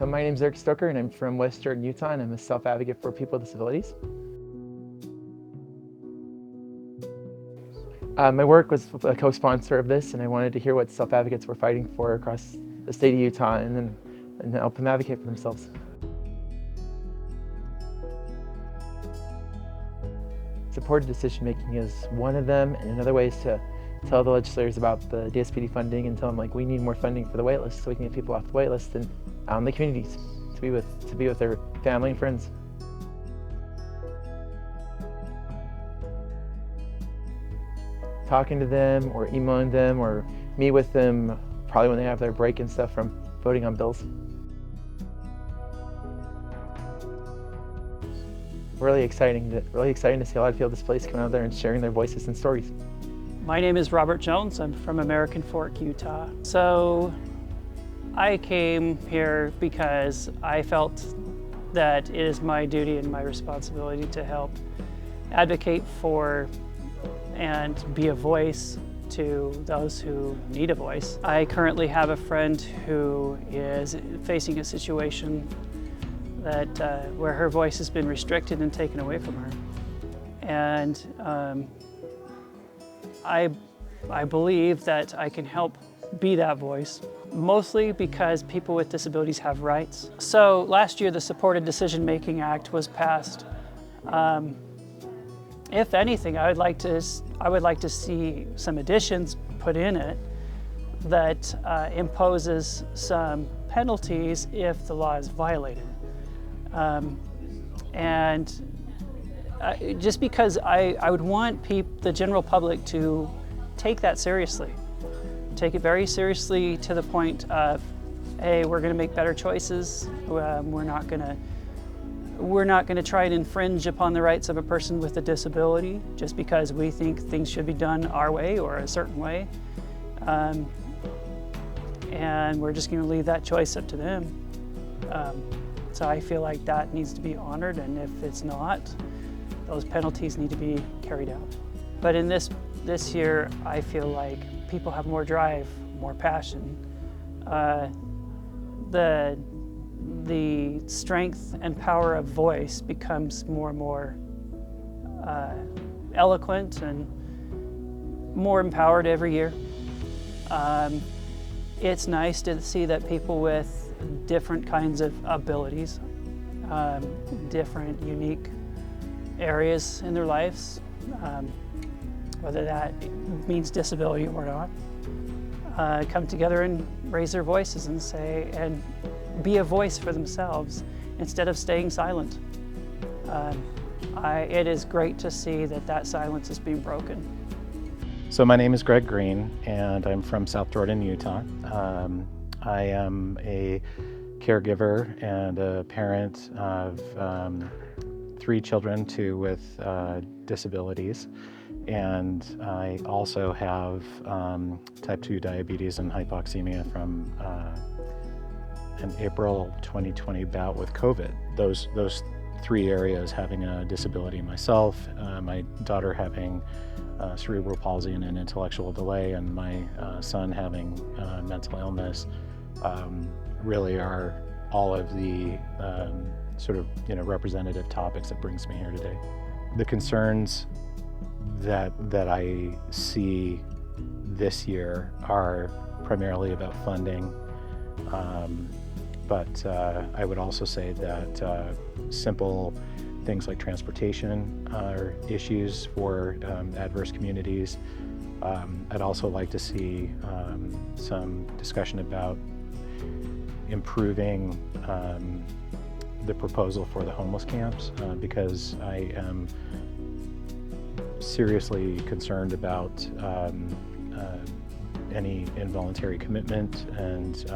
So my name is Eric Stoker and I'm from Western Utah and I'm a self-advocate for people with disabilities. My work was a co-sponsor of this and I wanted to hear what self-advocates were fighting for across the state of Utah and help them advocate for themselves. Supported decision making is one of them, and another way is to tell the legislators about the DSPD funding and tell them we need more funding for the waitlist so we can get people off the waitlist and out in the communities to be with their family and friends. Talking to them or emailing them or meet with them probably when they have their break and stuff from voting on bills. Really exciting to see a lot of people displaced coming out there and sharing their voices and stories. My name is Robert Jones. I'm from American Fork, Utah. So I came here because I felt that it is my duty and my responsibility to help advocate for and be a voice to those who need a voice. I currently have a friend who is facing a situation that where her voice has been restricted and taken away from her. And I believe that I can help be that voice, mostly because people with disabilities have rights. So last year the Supported Decision Making Act was passed. If anything, I would like to see some additions put in it that imposes some penalties if the law is violated. Just because I would want the general public to take that seriously. Take it very seriously to the point of, hey, we're going to make better choices. We're not going to try and infringe upon the rights of a person with a disability just because we think things should be done our way or a certain way. And we're just going to leave that choice up to them. So I feel like that needs to be honored, and if it's not, those penalties need to be carried out. But in this year, I feel like people have more drive, more passion. The strength and power of voice becomes more and more eloquent and more empowered every year. It's nice to see that people with different kinds of abilities, different unique areas in their lives, whether that means disability or not, come together and raise their voices and say, and be a voice for themselves instead of staying silent. It is great to see that silence is being broken. So my name is Greg Green and I'm from South Jordan, Utah. I am a caregiver and a parent of 3 children, 2 with disabilities. And I also have type 2 diabetes and hypoxemia from an April 2020 bout with COVID. Those 3 areas, having a disability myself, my daughter having cerebral palsy and an intellectual delay, and my son having mental illness, really are all of the sort of representative topics that brings me here today. The concerns that I see this year are primarily about funding, but I would also say that simple things like transportation are issues for adverse communities. I'd also like to see some discussion about improving the proposal for the homeless camps, because I am seriously concerned about any involuntary commitment and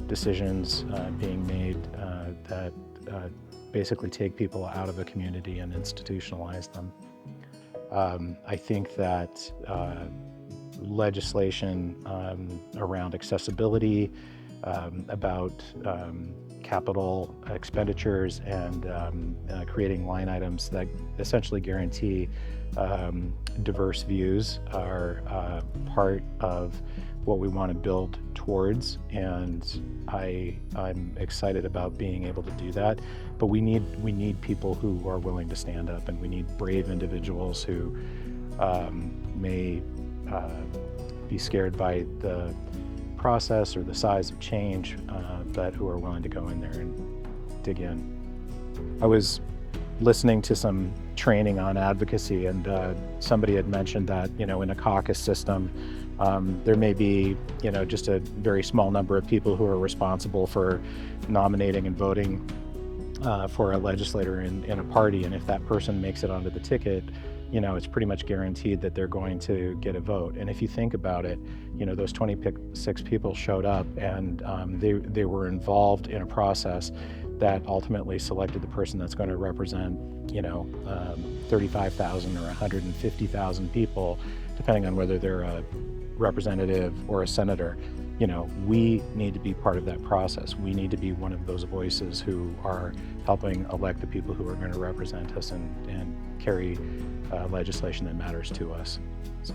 decisions being made that basically take people out of a community and institutionalize them. I think that legislation around accessibility, about capital expenditures and creating line items that essentially guarantee diverse views are part of what we want to build towards, and I'm excited about being able to do that. But we need people who are willing to stand up, and we need brave individuals who may be scared by the process or the size of change, but who are willing to go in there and dig in. I was listening to some training on advocacy, and somebody had mentioned that, in a caucus system, there may be, just a very small number of people who are responsible for nominating and voting for a legislator in a party, and if that person makes it onto the ticket, it's pretty much guaranteed that they're going to get a vote. And if you think about it, those 26 people showed up, and they were involved in a process that ultimately selected the person that's going to represent, 35,000 or 150,000 people, depending on whether they're a representative or a senator. We need to be part of that process. We need to be one of those voices who are helping elect the people who are going to represent us and carry legislation that matters to us. So.